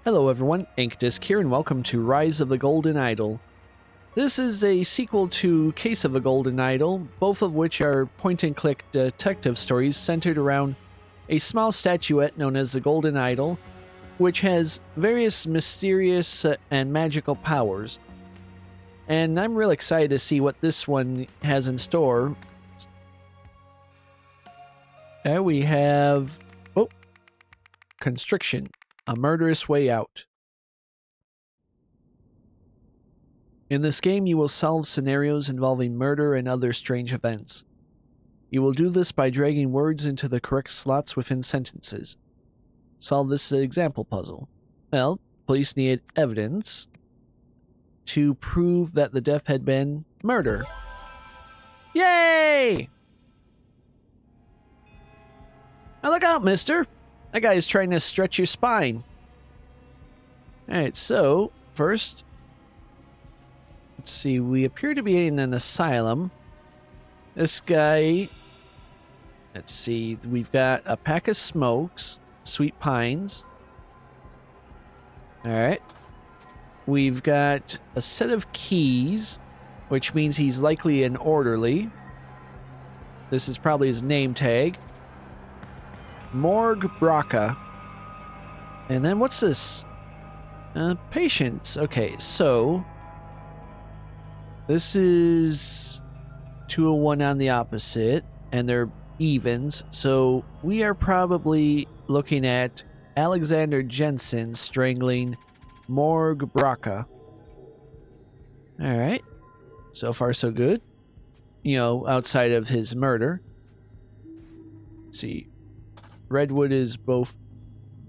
Hello everyone, Inkdisk here and welcome to Rise of the Golden Idol. This is a sequel to Case of the Golden Idol, both of which are point-and-click detective stories centered around a small statuette known as the Golden Idol, which has various mysterious and magical powers. And I'm real excited to see what this one has in store. There we have... Constriction. A murderous way out. In this game, you will solve scenarios involving murder and other strange events. You will do this by dragging words into the correct slots within sentences. Solve this example puzzle. Well, police needed evidence to prove that the death had been murder. Yay! Now look out, mister! That guy is trying to stretch your spine. Alright, so, first, let's see, we appear to be in an asylum. This guy, let's see, we've got a pack of smokes, sweet pines. Alright. We've got a set of keys, which means he's likely an orderly. This is probably his name tag. Morgue Braca. And then what's this? Patience. Okay, so this is 201 on the opposite, and they're evens. So we are probably looking at Alexander Jensen strangling Morgue Braca. All right. So far, so good. You know, outside of his murder. Let's see. Redwood is both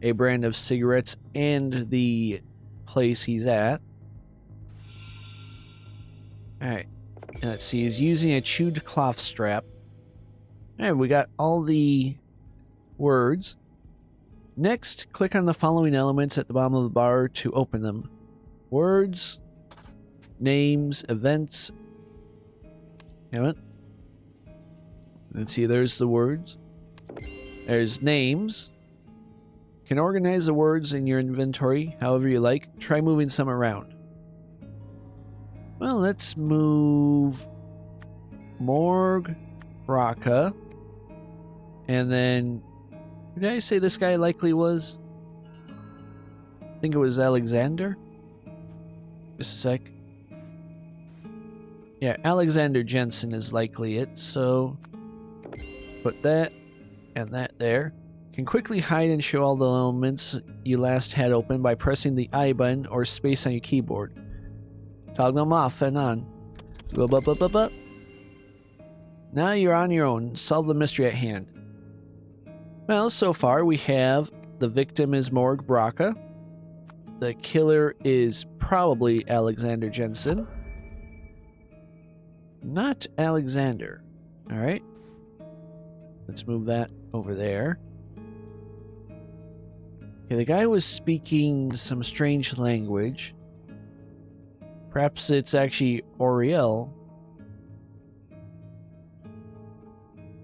a brand of cigarettes and the place he's at. Alright. Let's see. He's using a chewed cloth strap. Alright, we got all the words. Next, click on the following elements at the bottom of the bar to open them. Words, names, events. Damn it. Let's see, there's the words. There's names. You can organize the words in your inventory however you like. Try moving some around. Well, let's move Morgue Braca. And then, who did I say this guy likely was? I think it was Alexander. Just a sec. Yeah, Alexander Jensen is likely it, so put that and that there. Can quickly hide and show all the elements you last had open by pressing the I button or space on your keyboard. Toggle them off and on. Go bup bup bup bup. Now you're on your own. Solve the mystery at hand. Well, so far we have the victim is Morgue Braca. The killer is probably Alexander Jensen. Not Alexander. Alright. Let's move that over there. Okay, the guy was speaking some strange language. Perhaps it's actually Oriel.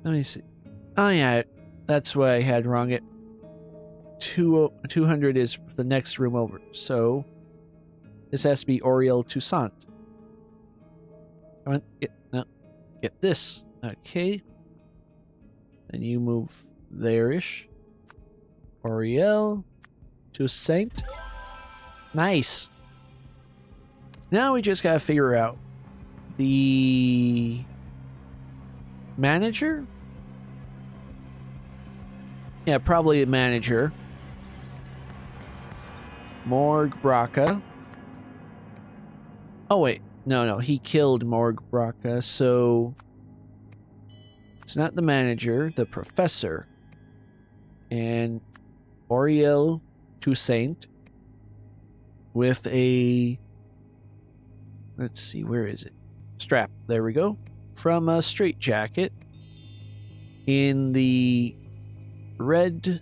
Let me see. Oh yeah, that's what I had wrong. 200 is the next room over. So, this has to be Oriel Toussaint. Come on, get this. Okay. Then you move there-ish. Oriel Toussaint. Nice. Now we just gotta figure out the manager? Yeah, probably the manager. Morgue Braca. Oh wait, no, he killed Morgue Braca, so it's not the manager, the professor. And Oriel Toussaint with a, let's see, where is it? Strap, there we go. From a straitjacket in the Red,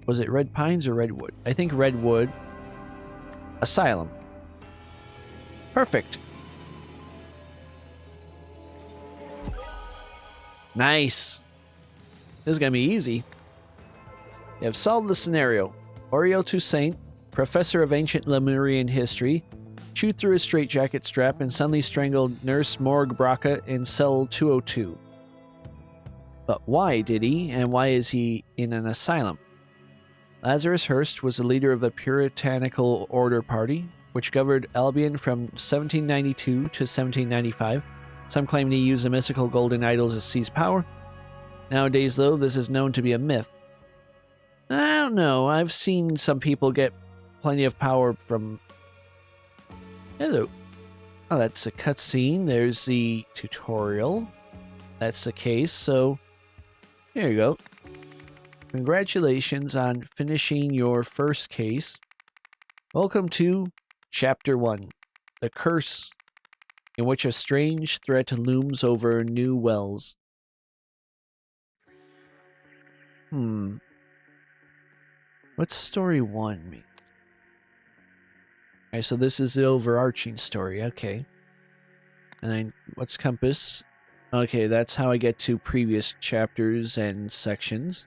was it Red Pines or Redwood? I think Redwood Asylum. Perfect. Nice. This is gonna be easy. You have solved the scenario. Oriel Toussaint professor of ancient Lemurian history, chewed through his straitjacket strap and suddenly strangled Nurse Morg Braca in cell 202. But why did he, and why is he in an asylum? Lazarus Hearst was the leader of the Puritanical Order Party, which governed Albion from 1792 to 1795. Some claim he used the mystical golden idol to seize power. Nowadays, though, this is known to be a myth. I don't know. I've seen some people get plenty of power from... Hello. Oh, that's a cutscene. There's the tutorial. That's the case, so... Here you go. Congratulations on finishing your first case. Welcome to Chapter 1. The Curse, in which a strange threat looms over New Wells. What's story 1 mean? Alright, so this is the overarching story, okay. And then, what's compass? Okay, that's how I get to previous chapters and sections.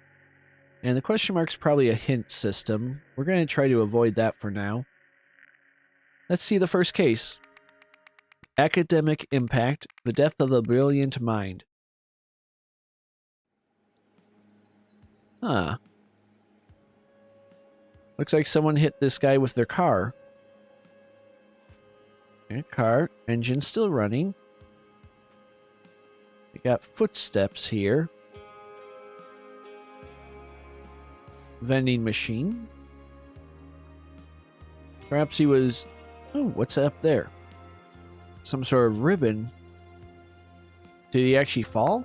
And the question mark's probably a hint system. We're going to try to avoid that for now. Let's see the first case. Academic impact, the death of a brilliant mind. Huh. Looks like someone hit this guy with their car. Okay, car, engine still running. We got footsteps here. Vending machine. Perhaps he was... Oh, what's up there? Some sort of ribbon. Did he actually fall?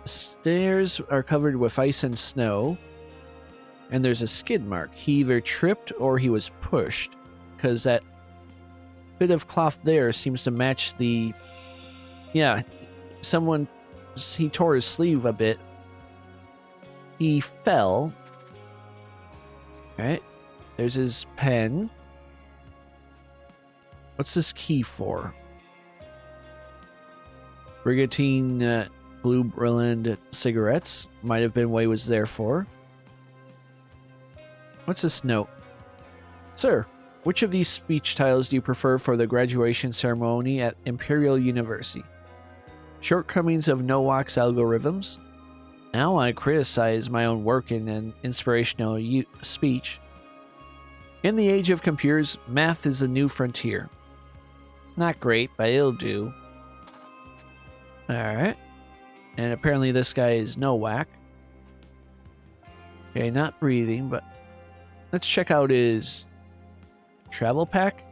The stairs are covered with ice and snow. And there's a skid mark. He either tripped or he was pushed. Because that bit of cloth there seems to match the... Yeah, someone... He tore his sleeve a bit. He fell. Alright. There's his pen. What's this key for? Brigantine Blue Brilliant cigarettes. Might have been what he was there for. What's this note? Sir, which of these speech tiles do you prefer for the graduation ceremony at Imperial University? Shortcomings of Nowak's algorithms? Now I criticize my own work in an inspirational speech. In the age of computers, math is the new frontier. Not great, but it'll do. Alright. And apparently this guy is Nowak. Okay, not breathing, but... Let's check out his... travel pack.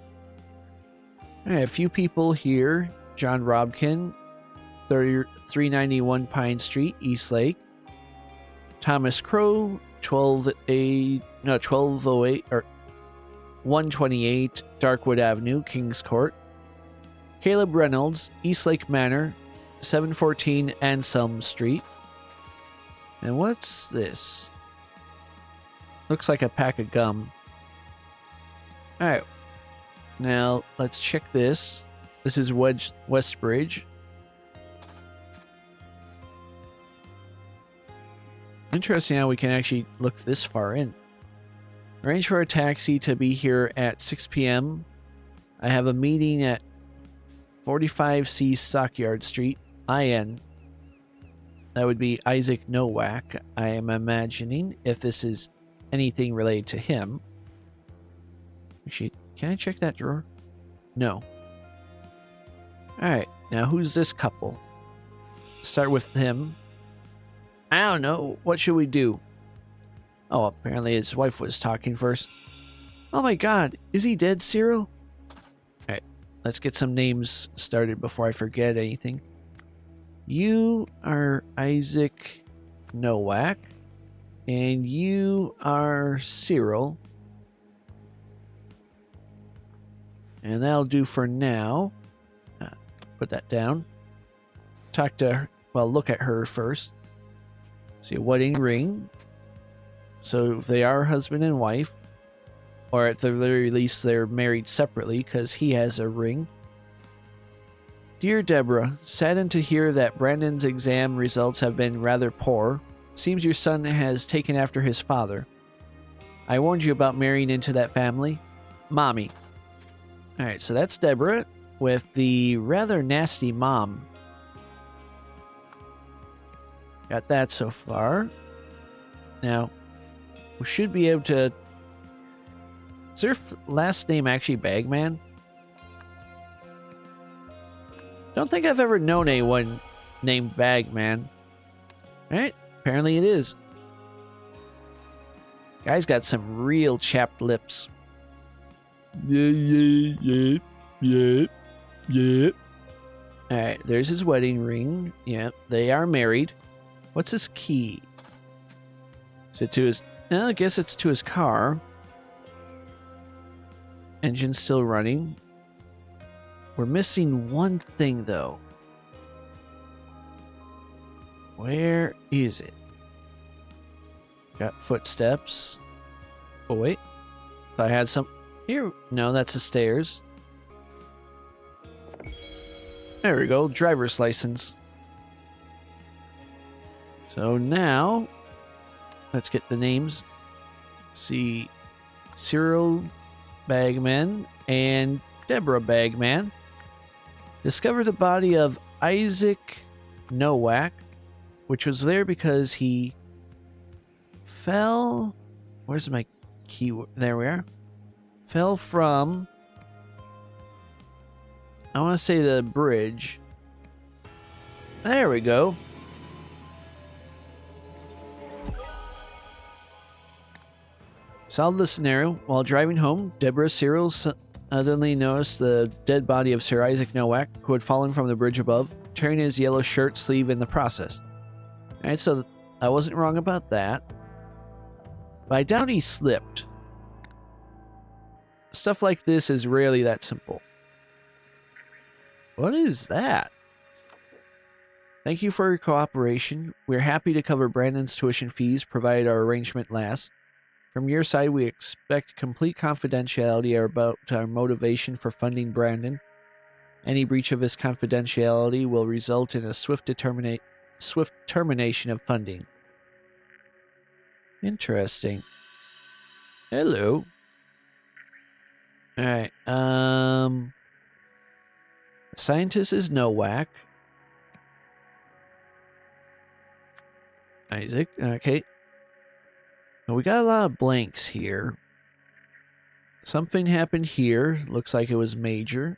Alright, a few people here. John Robkin, 391 Pine Street, Eastlake. Thomas Crow, 1208 or 128 Darkwood Avenue, Kings Court. Caleb Reynolds, Eastlake Manor, 714 Anselm Street. And what's this? Looks like a pack of gum. Alright. Now, let's check this. This is Westbridge. Interesting how we can actually look this far in. Arrange for a taxi to be here at 6 p.m. I have a meeting at 45C Stockyard Street, IN. That would be Isaac Nowak, I am imagining, if this is anything related to him. Actually, can I check that drawer? No. Alright, now who's this couple? Start with him. I don't know. What should we do? Oh, apparently his wife was talking first. Oh my god, is he dead, Cyril? Alright, let's get some names started before I forget anything. You are Isaac Nowak, and you are Cyril. And that'll do for now. Put that down. Talk to her. Well, look at her first. See a wedding ring. So they are husband and wife. Or at the very least, they're married separately because he has a ring. Dear Deborah, saddened to hear that Brandon's exam results have been rather poor. Seems your son has taken after his father. I warned you about marrying into that family. Mommy. Alright, so that's Deborah with the rather nasty mom. Got that so far. Now, we should be able to... Is their last name actually Bagman? Don't think I've ever known anyone named Bagman. Alright, apparently it is. Guy's got some real chapped lips. Yeah. Alright, there's his wedding ring. Yeah, they are married. What's his key? Is it to his... I guess it's to his car. Engine's still running. We're missing one thing, though. Where is it? Got footsteps. Oh, wait. Thought I had some... Here. No, that's the stairs. There we go. Driver's license. So now... Let's get the names. See... Cyril Bagman and Deborah Bagman discovered the body of Isaac Nowak, which was there because he fell... Where's my keyword? There we are. Fell from... I want to say the bridge. There we go. Solved the scenario. While driving home, Deborah Cyril suddenly noticed the dead body of Sir Isaac Nowak, who had fallen from the bridge above, tearing his yellow shirt sleeve in the process. Alright, so I wasn't wrong about that. But I doubt he slipped. Stuff like this is rarely that simple. What is that? Thank you for your cooperation. We're happy to cover Brandon's tuition fees, provided our arrangement lasts. From your side, we expect complete confidentiality about our motivation for funding Brandon. Any breach of his confidentiality will result in a swift termination of funding. Interesting. Hello. Alright, scientist is Nowak. Isaac, okay. Now we got a lot of blanks here. Something happened here. Looks like it was major.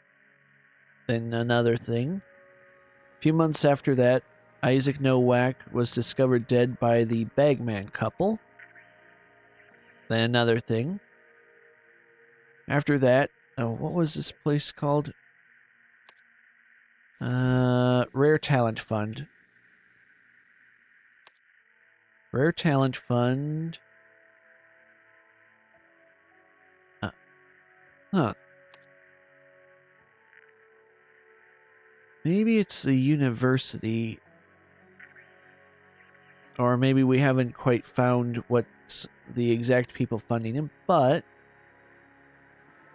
Then another thing. A few months after that, Isaac Nowak was discovered dead by the Bagman couple. Then another thing. After that, what was this place called? Rare Talent Fund. Rare Talent Fund. Huh. Maybe it's the university. Or maybe we haven't quite found what's the exact people funding him, but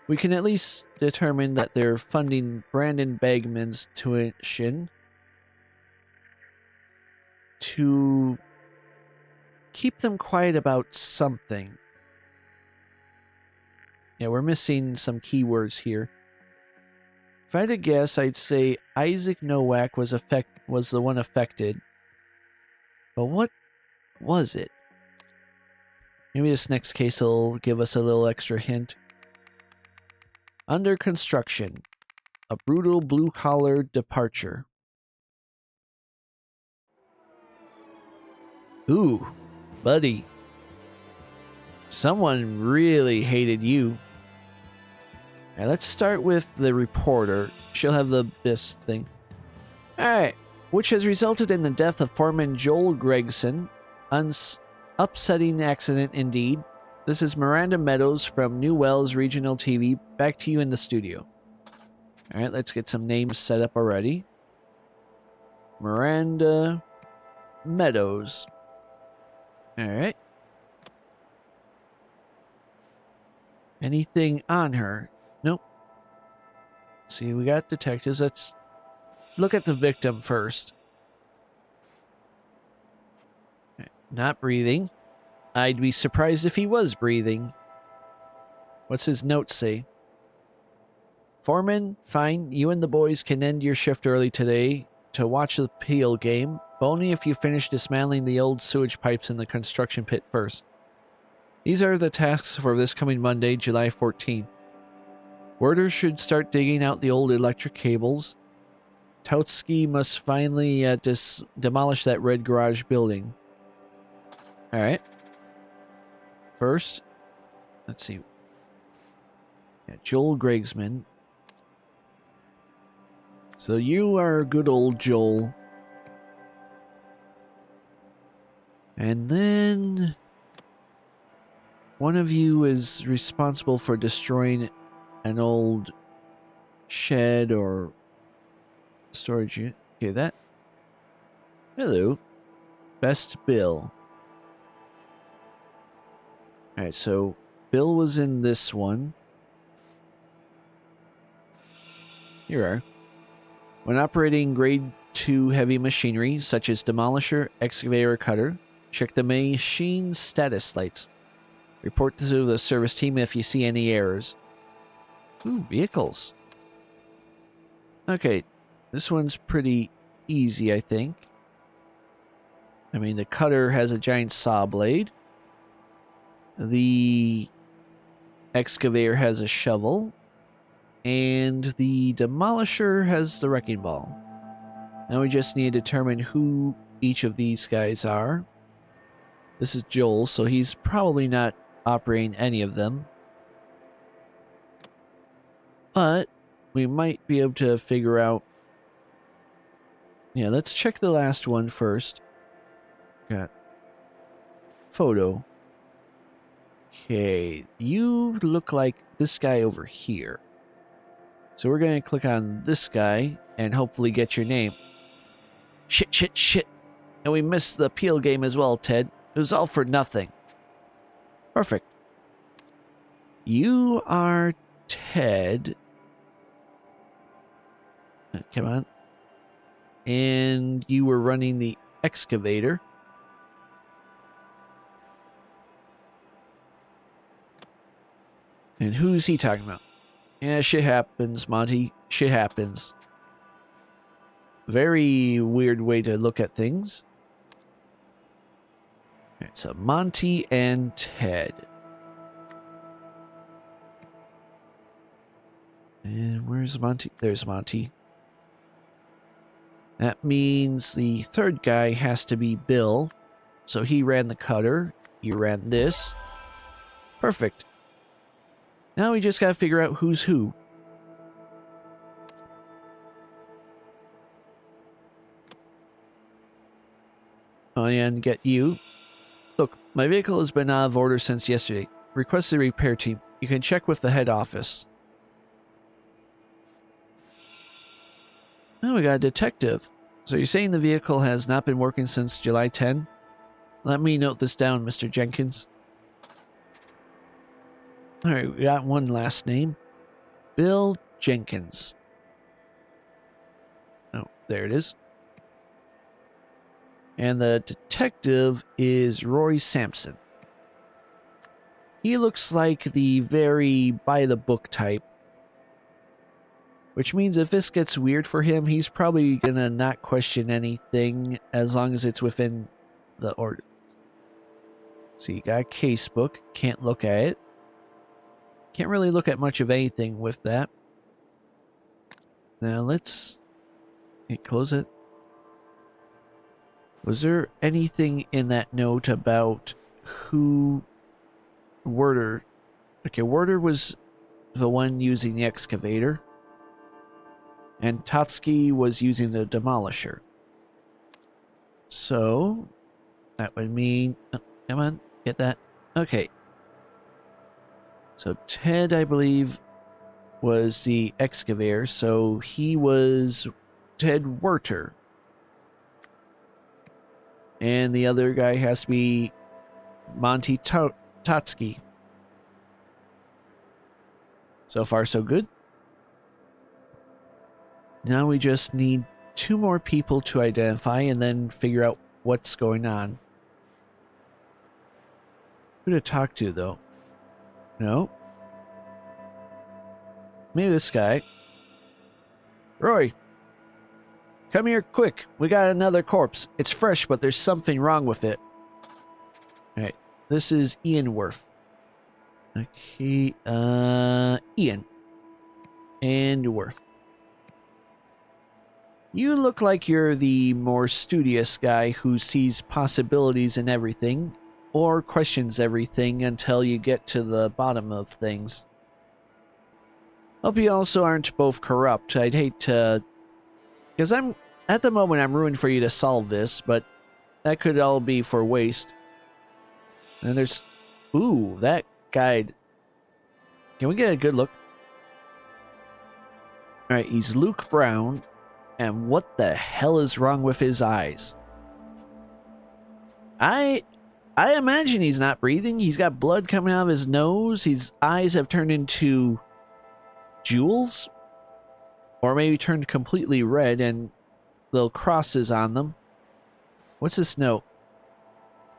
we can at least determine that they're funding Brandon Bagman's tuition to keep them quiet about something. Yeah, we're missing some keywords here. If I had to guess, I'd say Isaac Nowak was the one affected. But what was it? Maybe this next case will give us a little extra hint. Under construction. A brutal blue-collar departure. Ooh, buddy. Someone really hated you. Alright, let's start with the reporter. She'll have this thing. Alright. Which has resulted in the death of foreman Joel Gregson. Upsetting accident indeed. This is Miranda Meadows from New Wells Regional TV. Back to you in the studio. Alright, let's get some names set up already. Miranda Meadows. Alright. Anything on her? Nope. See, we got detectives. Let's look at the victim first. Not breathing. I'd be surprised if he was breathing. What's his note say? Foreman, fine. You and the boys can end your shift early today to watch the Peel game, but only if you finish dismantling the old sewage pipes in the construction pit first. These are the tasks for this coming Monday, July 14th. Worders should start digging out the old electric cables. Tautsky must finally demolish that red garage building. Alright. First, let's see. Yeah, Joel Gregsman. So you are good old Joel. And then one of you is responsible for destroying an old shed or storage unit. Okay, that. Hello. Best Bill. Alright, so Bill was in this one. Here are. When operating grade 2 heavy machinery, such as demolisher, excavator, cutter, check the machine status lights. Report to the service team if you see any errors. Ooh, vehicles. Okay, this one's pretty easy, I think. I mean, the cutter has a giant saw blade. The excavator has a shovel. And the demolisher has the wrecking ball. Now we just need to determine who each of these guys are. This is Joel, so he's probably not operating any of them. But we might be able to figure out... Yeah, let's check the last one first. Got photo. Okay, you look like this guy over here. So we're going to click on this guy and hopefully get your name. Shit, shit, shit. And we missed the Peel game as well, Ted. It was all for nothing. Perfect. You are Ted. Come on. And you were running the excavator. And who's he talking about? Yeah, shit happens, Monty. Shit happens. Very weird way to look at things. It's a Monty and Ted. And where's Monty? There's Monty. That means the third guy has to be Bill. So he ran the cutter. You ran this. Perfect. Now we just gotta figure out who's who. Oh, yeah, and get you. Look, my vehicle has been out of order since yesterday. Request the repair team. You can check with the head office. Oh, we got a detective. So you're saying the vehicle has not been working since July 10? Let me note this down, Mr. Jenkins. Alright, we got one last name. Bill Jenkins. Oh, there it is. And the detective is Roy Sampson. He looks like the very by-the-book type. Which means if this gets weird for him, he's probably gonna not question anything as long as it's within the order. So you got a case book. Can't look at it. Can't really look at much of anything with that. Now let's close it. Was there anything in that note about who Werder... Okay, Werder was the one using the excavator. And Totsky was using the demolisher. So, that would mean... Oh, come on, get that. Okay. So Ted, I believe, was the excavator, so he was Ted Werter. And the other guy has to be Monty Totsky. So far, so good. Now we just need 2 more people to identify and then figure out what's going on. Who to talk to, though? No. Maybe this guy. Roy, come here quick. We got another corpse. It's fresh, but there's something wrong with it. Alright, this is Ian Worth. Okay, Ian. And Worth. You look like you're the more studious guy who sees possibilities in everything, or questions everything until you get to the bottom of things. Hope you also aren't both corrupt. I'd hate to... Because at the moment, I'm ruined for you to solve this, but that could all be for waste. And there's... Ooh, that guide. Can we get a good look? Alright, he's Luke Brown. And what the hell is wrong with his eyes? I imagine he's not breathing. He's got blood coming out of his nose. His eyes have turned into jewels. Or maybe turned completely red and little crosses on them. What's this note?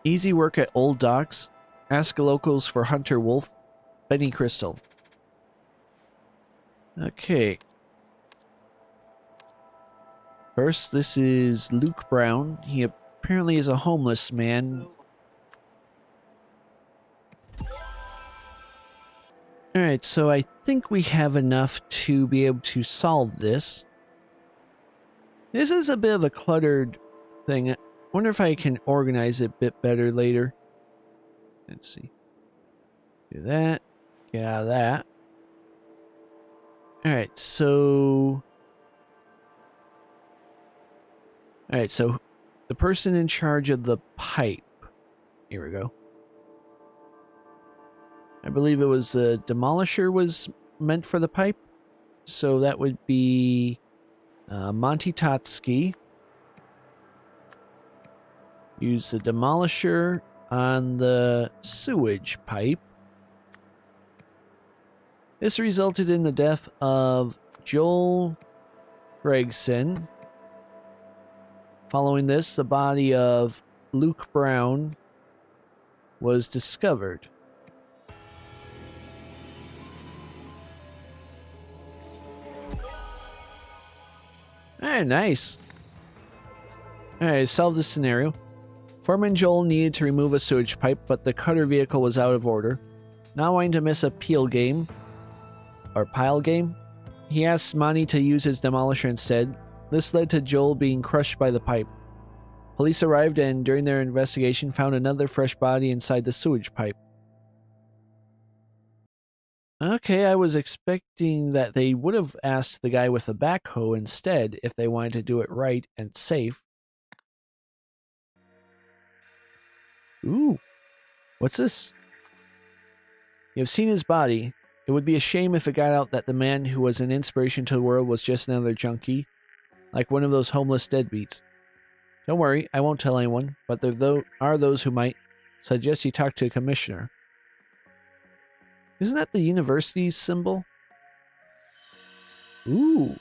Easy work at Old Docks. Ask locals for Hunter Wolf. Benny Crystal. Okay. First, this is Luke Brown. He apparently is a homeless man. Alright, so I think we have enough to be able to solve this. This is a bit of a cluttered thing. I wonder if I can organize it a bit better later. Let's see. Do that. Get out of that. Alright, so... Alright, so the person in charge of the pipe. Here we go. I believe it was the demolisher was meant for the pipe. So that would be Monty Totsky. Use the demolisher on the sewage pipe. This resulted in the death of Joel Gregson. Following this, the body of Luke Brown was discovered. Alright, nice. Alright, solved the scenario. Foreman Joel needed to remove a sewage pipe, but the cutter vehicle was out of order. Not wanting to miss a pile game, he asked Monty to use his demolisher instead. This led to Joel being crushed by the pipe. Police arrived and, during their investigation, found another fresh body inside the sewage pipe. Okay, I was expecting that they would have asked the guy with the backhoe instead if they wanted to do it right and safe. Ooh, what's this? You have seen his body. It would be a shame if it got out that the man who was an inspiration to the world was just another junkie, like one of those homeless deadbeats. Don't worry, I won't tell anyone, but there are those who might. Suggest you talk to a commissioner. Isn't that the university's symbol? Ooh.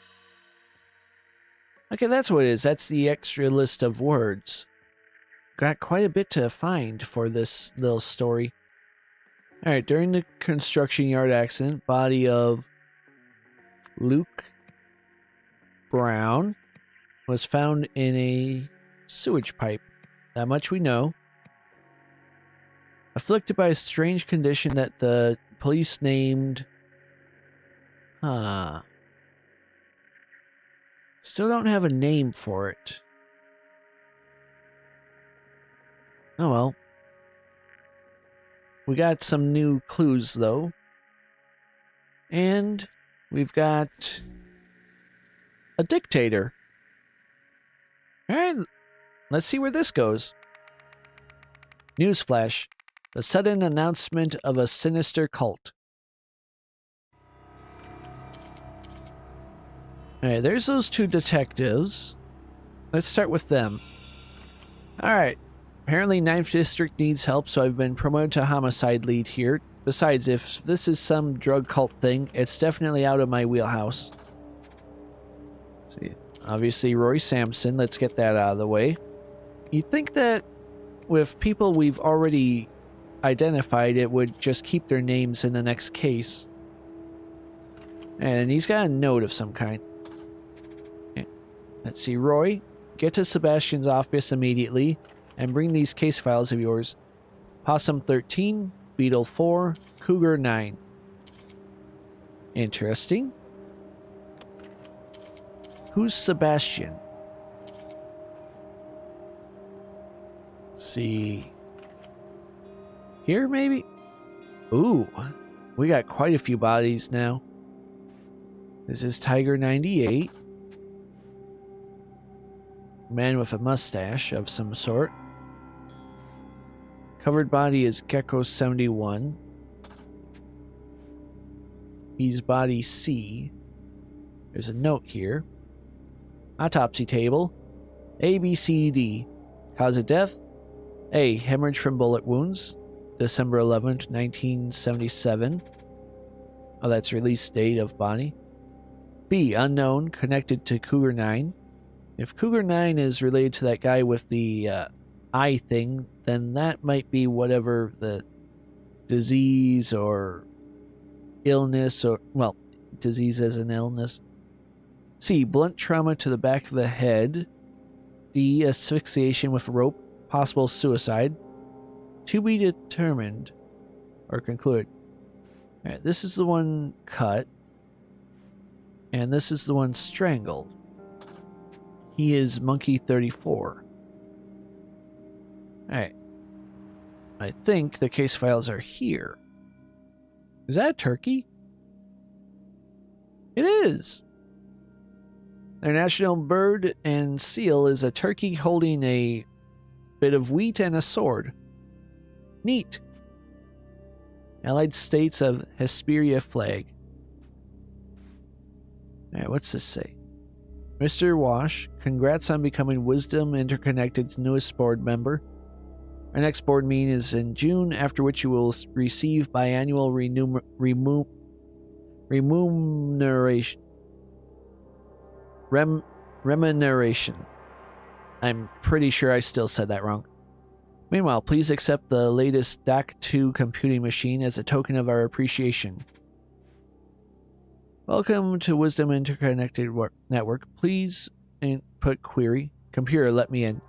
Okay, that's what it is. That's the extra list of words. Got quite a bit to find for this little story. Alright, during the construction yard accident, body of Luke Brown was found in a sewage pipe. That much we know. Afflicted by a strange condition that the police named... Still don't have a name for it. Oh well. We got some new clues, though. And we've got a dictator. Alright, let's see where this goes. Newsflash. The sudden announcement of a sinister cult. Alright, there's those two detectives. Let's start with them. Alright. Apparently 9th District needs help, so I've been promoted to homicide lead here. Besides, if this is some drug cult thing, it's definitely out of my wheelhouse. See, obviously Roy Sampson, let's get that out of the way. You'd think that with people we've already identified, it would just keep their names in the next case. And he's got a note of some kind. Okay. Let's see, Roy, get to Sebastian's office immediately and bring these case files of yours. Possum 13, Beetle 4, Cougar 9. Interesting. Who's Sebastian? Let's see. Here, maybe? Ooh, we got quite a few bodies now. This is Tiger 98. Man with a mustache of some sort. Covered body is Gecko 71. He's body C. There's a note here. Autopsy table. A, B, C, D. Cause of death. A, hemorrhage from bullet wounds. December 11th, 1977. Oh, that's release date of body. B, unknown, connected to Cougar 9. If Cougar 9 is related to that guy with the eye thing, then that might be whatever the disease or illness or, well, disease as an illness. C, blunt trauma to the back of the head. D, asphyxiation with rope, possible suicide. To be determined or concluded. All right, this is the one cut. And this is the one strangled. He is Monkey 34. Alright. I think the case files are here. Is that a turkey? It is! Their national bird and seal is a turkey holding a bit of wheat and a sword. Neat. Allied States of Hesperia flag. Alright, what's this say? Mr. Wash, congrats on becoming Wisdom Interconnected's newest board member. Our next board meeting is in June, after which you will receive biannual remuneration. Remuneration. I'm pretty sure I still said that wrong. Meanwhile, please accept the latest DAC2 computing machine as a token of our appreciation. Welcome to Wisdom Interconnected Network. Please input query. Computer, let me in.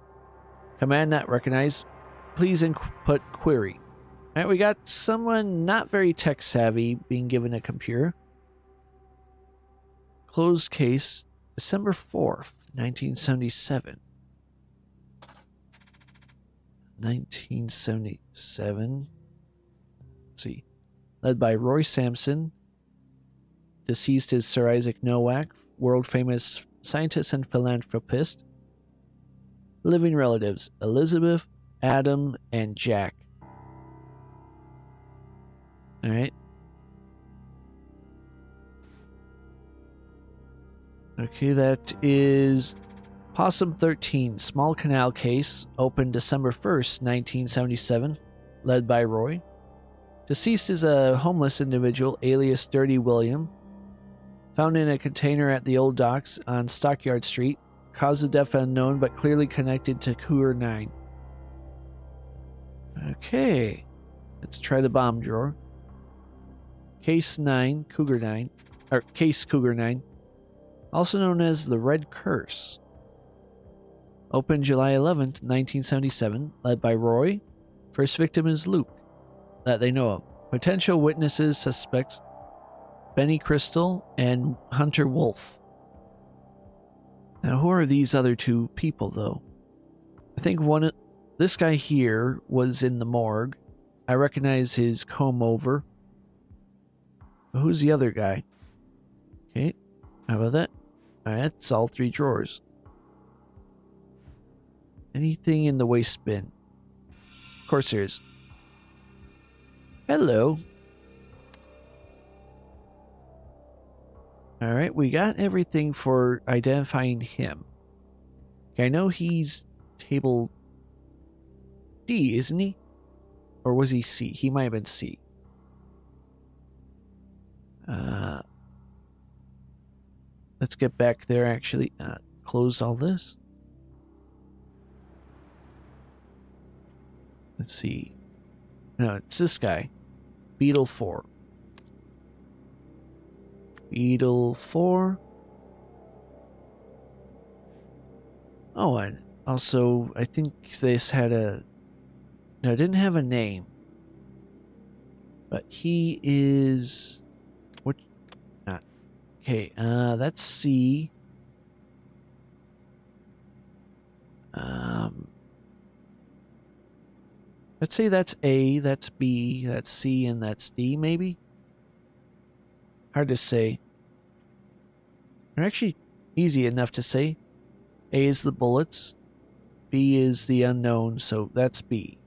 Command not recognized. Please input query. Alright, we got someone not very tech savvy being given a computer. Closed case, December 4th, 1977. 1977. Let's see. Led by Roy Sampson. Deceased is Sir Isaac Nowak, world-famous scientist and philanthropist. Living relatives, Elizabeth, Adam, and Jack. Alright. Okay, that is Possum 13, small canal case, opened December 1st, 1977, led by Roy. Deceased is a homeless individual, alias Dirty William. Found in a container at the old docks on Stockyard Street. Cause of death unknown, but clearly connected to Cougar 9. Okay. Let's try the bomb drawer. Case 9, Cougar 9. Or Case Cougar 9. Also known as the Red Curse. Opened July 11th, 1977. Led by Roy. First victim is Luke. That they know of. Potential witnesses, suspects. Benny Crystal and Hunter Wolf. Now, who are these other two people, though? I think this guy here was in the morgue. I recognize his comb over. But who's the other guy? Okay, how about that? Alright, that's all three drawers. Anything in the waste bin? Of course there is. Hello. Alright, we got everything for identifying him. Okay, I know he's table D, isn't he? Or was he C? He might have been C. Let's get back there, actually. Close all this. Let's see. No, it's this guy. Beetle 4. Beetle 4. Oh, and also, I think this had a... No, it didn't have a name. But he is... What? Not... Okay, that's C. Let's say that's A, that's B, that's C, and that's D, maybe? Hard to say. They're actually easy enough to say. A is the bullets. B is the unknown, so that's B.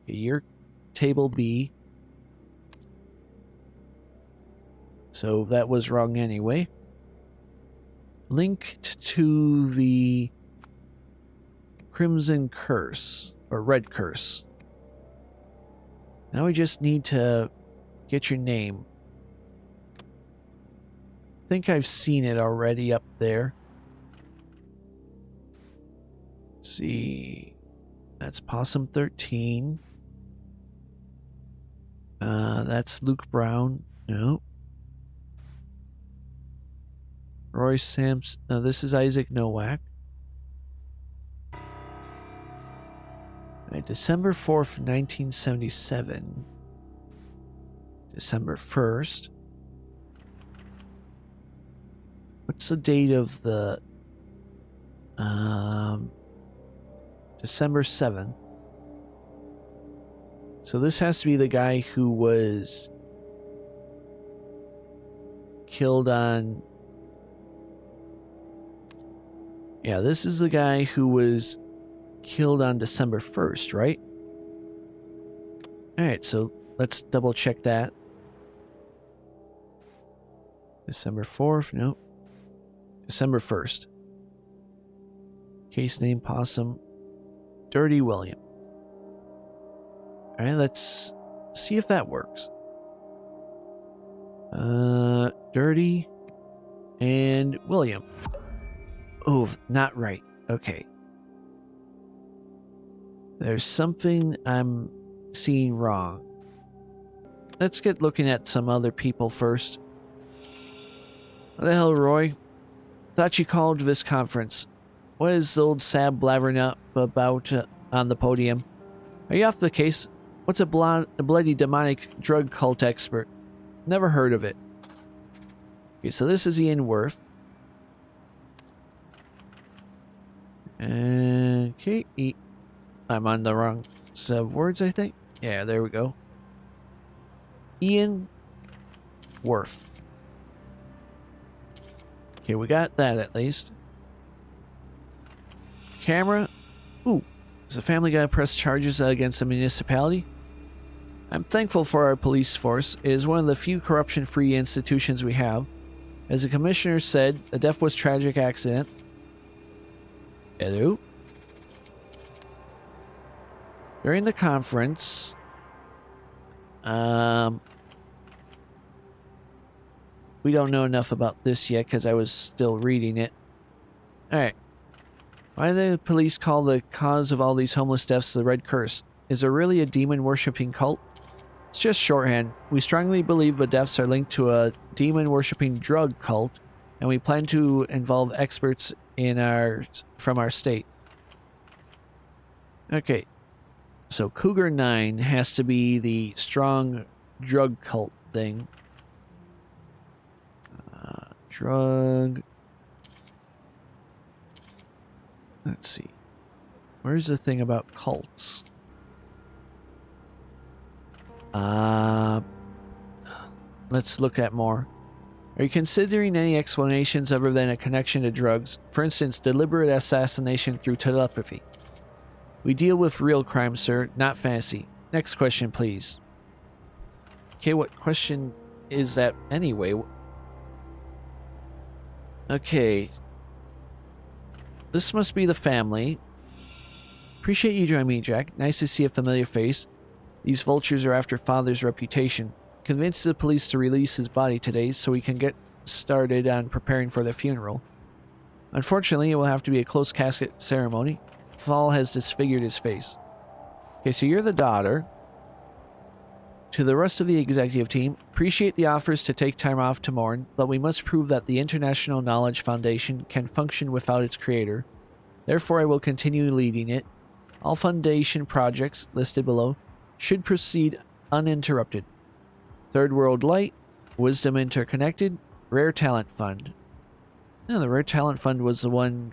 Okay, you're table B. So that was wrong anyway. Linked to the Crimson Curse, or Red Curse. Now we just need to get your name. I think I've seen it already up there. Let's see. That's Possum 13. That's Luke Brown. No. Roy Sampson. No, this is Isaac Nowak. Right, December 4th, 1977. December 1st. What's the date of the... December 7th. So this has to be the guy who was killed on... Yeah, this is the guy who was killed on December 1st, right? Alright, so let's double check that. December 4th, nope. December 1st. Case name Possum. Dirty William. Alright, let's see if that works. Dirty and William. Oh, not right. Okay. There's something I'm seeing wrong. Let's get looking at some other people first. What the hell, Roy? Thought you called this conference. What is old Sab blabbering up about on the podium? Are you off the case? What's a bloody demonic drug cult expert? Never heard of it. Okay, so this is Ian Worth. Okay, I'm on the wrong set of words, I think. Yeah, there we go. Ian Worth. Okay, we got that at least. Camera. Ooh, is the family gonna press charges against the municipality? I'm thankful for our police force. It is one of the few corruption-free institutions we have. As the commissioner said, the death was a tragic accident. Hello? During the conference, we don't know enough about this yet because I was still reading it. Alright. Why do the police call the cause of all these homeless deaths the Red Curse? Is there really a demon-worshipping cult? It's just shorthand. We strongly believe the deaths are linked to a demon-worshipping drug cult, and we plan to involve experts from our state. Okay. So Cougar 9 has to be the strong drug cult thing. Drug... Let's see. Where's the thing about cults? Let's look at more. Are you considering any explanations other than a connection to drugs? For instance, deliberate assassination through telepathy. We deal with real crime, sir, not fantasy. Next question, please. Okay, what question is that anyway? Okay. This must be the family. Appreciate you joining me, Jack. Nice to see a familiar face. These vultures are after Father's reputation. Convince the police to release his body today so we can get started on preparing for the funeral. Unfortunately, it will have to be a closed casket ceremony. Fall has disfigured his face. Okay, so you're the daughter. To the rest of the executive team, appreciate the offers to take time off to mourn, but we must prove that the International Knowledge Foundation can function without its creator. Therefore, I will continue leading it. All foundation projects listed below should proceed uninterrupted. Third World Light, Wisdom Interconnected, Rare Talent Fund. No, the Rare Talent Fund was the one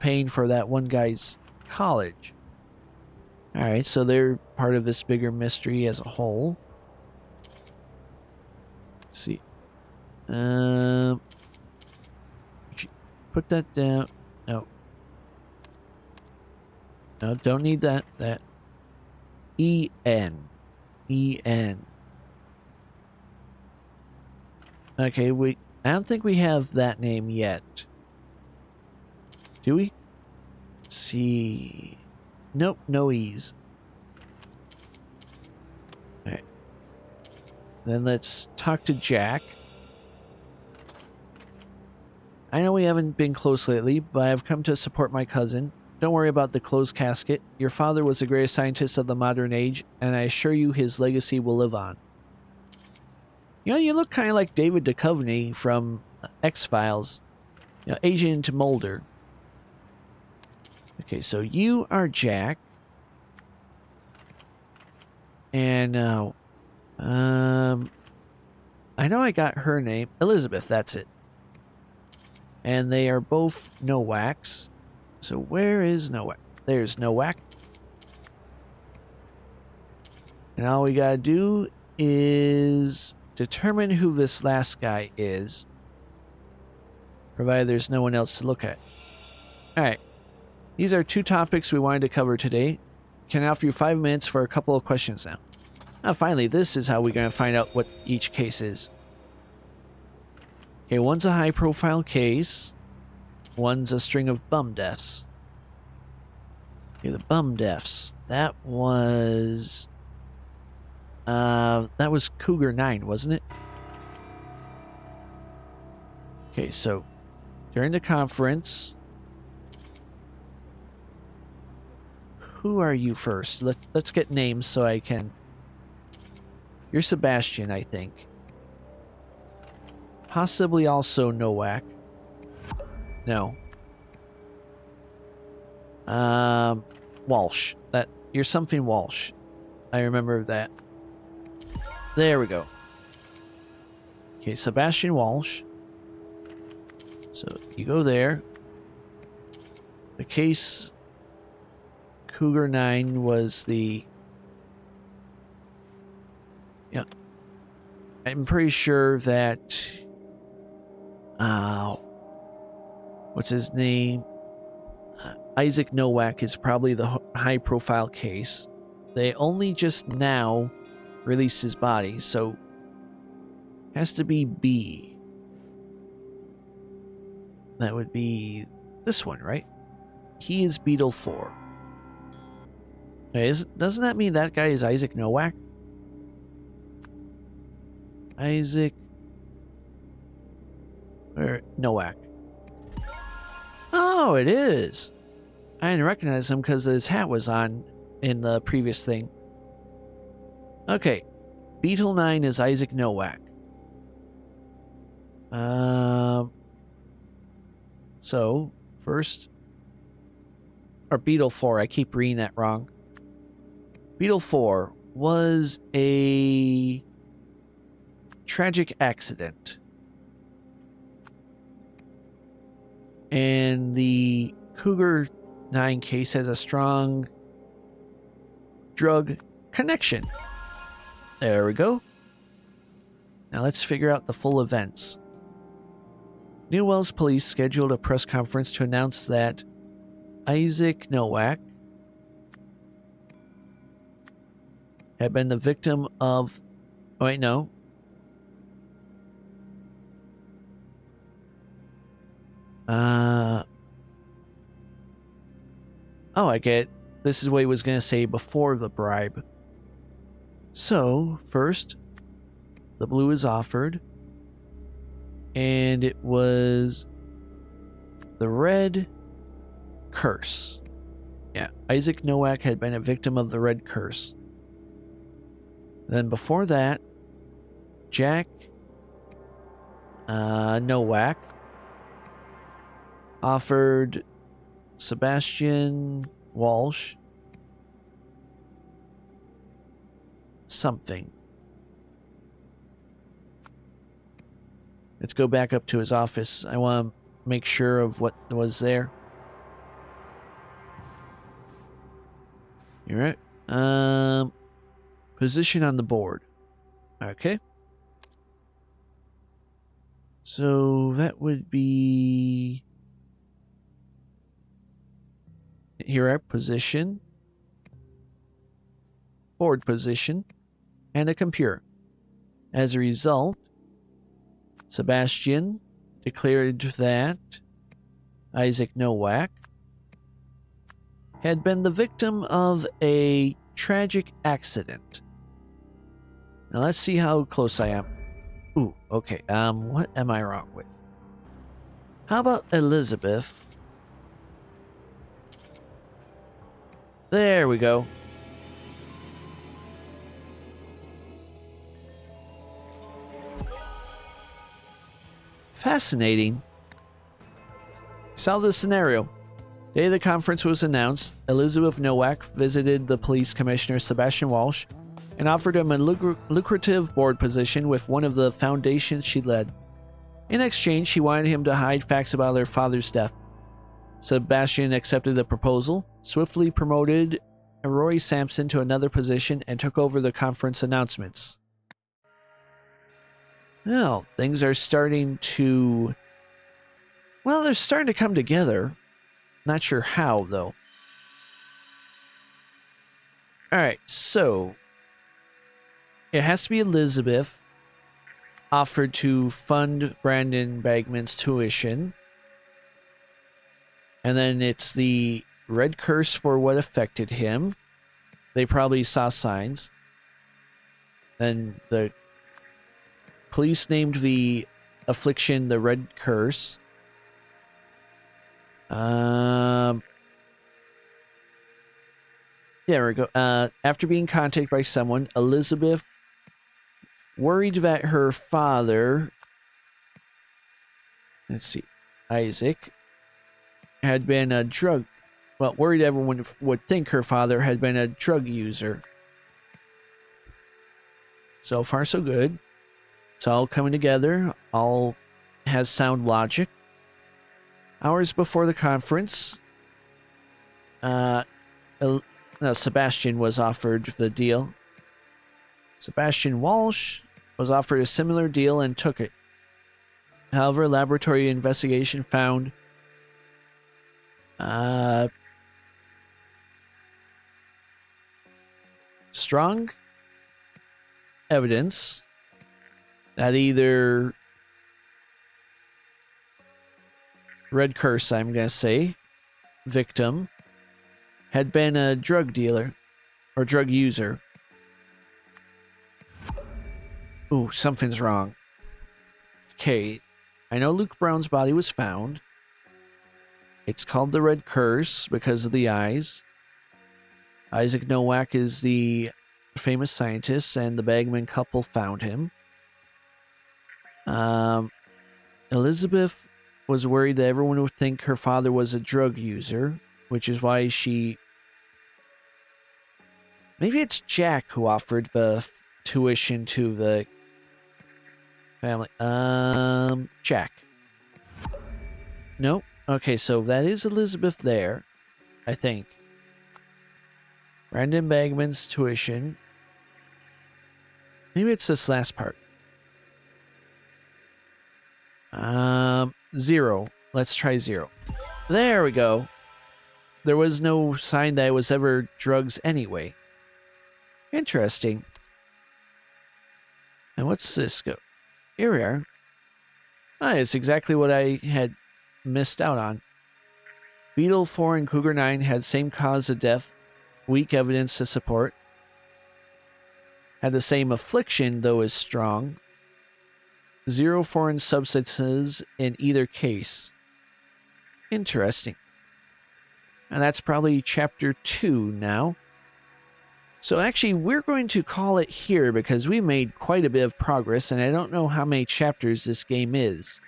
paying for that one guy's college. Alright, so they're part of this bigger mystery as a whole. Let's see. Put that down. No. No, don't need that. That. E-N. E-N. Okay, I don't think we have that name yet. Do we? Let's see. Nope, no E's. Alright. Then let's talk to Jack. I know we haven't been close lately, but I've come to support my cousin. Don't worry about the closed casket. Your father was the greatest scientist of the modern age, and I assure you his legacy will live on. You know, you look kind of like David Duchovny from X-Files. You know, Agent Mulder. Okay, so you are Jack. And I know I got her name. Elizabeth, that's it. And they are both Nowax. So where is Nowak? There's Nowak. And all we gotta do is determine who this last guy is, provided there's no one else to look at. Alright. These are 2 topics we wanted to cover today. Can I offer you 5 minutes for a couple of questions now? Now, finally, this is how we're going to find out what each case is. Okay, one's a high-profile case. One's a string of bum deaths. Okay, the bum deaths. That was Cougar 9, wasn't it? Okay, so during the conference, who are you first? Let's get names so I can. You're Sebastian, I think. Possibly also Nowak. No. Walsh. You're something Walsh. I remember that. There we go. Okay, Sebastian Walsh. So you go there. The case Cougar 9 was the... Yeah. I'm pretty sure that... what's his name? Isaac Nowak is probably the high-profile case. They only just now released his body, so... Has to be B. That would be this one, right? He is Beetle 4. Doesn't that mean that guy is Isaac Nowak? Isaac... Or Nowak. Oh, it is! I didn't recognize him because his hat was on in the previous thing. Okay. Beetle 9 is Isaac Nowak. So, first... Or Beetle 4, I keep reading that wrong. Beetle 4 was a tragic accident. And the Cougar 9 case has a strong drug connection. There we go. Now let's figure out the full events. New Wells Police scheduled a press conference to announce that Isaac Nowak had been the victim of... Oh, wait, no. Oh, I get it. This is what he was going to say before the bribe. So, first, the blue is offered. And it was the red curse. Yeah, Isaac Nowak had been a victim of the Red Curse. Then before that, Jack Nowak offered Sebastian Walsh something. Let's go back up to his office. I want to make sure of what was there. You're right. Position on the board. Okay. So that would be here at position, board position, and a computer. As a result, Sebastian declared that Isaac Nowak had been the victim of a tragic accident. Now let's see how close I am. Ooh, okay. What am I wrong with? How about Elizabeth? There we go. Fascinating. Solve the scenario. The day the conference was announced, Elizabeth Nowak visited the police commissioner Sebastian Walsh and offered him a lucrative board position with one of the foundations she led. In exchange, she wanted him to hide facts about her father's death. Sebastian accepted the proposal, swiftly promoted Roy Sampson to another position, and took over the conference announcements. Well, things are starting to... Well, they're starting to come together. Not sure how, though. Alright, so... It has to be Elizabeth offered to fund Brandon Bagman's tuition. And then it's the Red Curse for what affected him. They probably saw signs. Then the police named the affliction the Red Curse. There we go. After being contacted by someone, Elizabeth, worried that her father, let's see, Isaac, had been a drug, well, worried everyone would think her father had been a drug user. So far, so good. It's all coming together. All has sound logic. Hours before the conference, Sebastian was offered the deal. Sebastian Walsh was offered a similar deal and took it. However, laboratory investigation found strong evidence that either Red Curse, I'm going to say, victim, had been a drug dealer or drug user. Ooh, something's wrong. Okay, I know Luke Brown's body was found. It's called the Red Curse because of the eyes. Isaac Nowak is the famous scientist, and the Bagman couple found him. Elizabeth was worried that everyone would think her father was a drug user, which is why she... Maybe it's Jack who offered the tuition to the family. Jack. Nope. Okay, so that is Elizabeth there, I think. Brandon Bagman's tuition. Maybe it's this last part. 0. Let's try 0. There we go. There was no sign that it was ever drugs anyway. Interesting. And what's this go? Here we are. Ah, it's exactly what I had missed out on. Beetle 4 and Cougar 9 had same cause of death, weak evidence to support. Had the same affliction, though is strong. 0 foreign substances in either case. Interesting. and that's probably chapter 2 now. So actually, we're going to call it here because we made quite a bit of progress, and I don't know how many chapters this game is.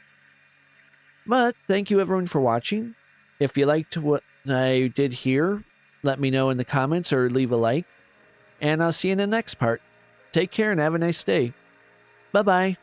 But thank you everyone for watching. If you liked what I did here, let me know in the comments or leave a like. And I'll see you in the next part. Take care and have a nice day. Bye-bye.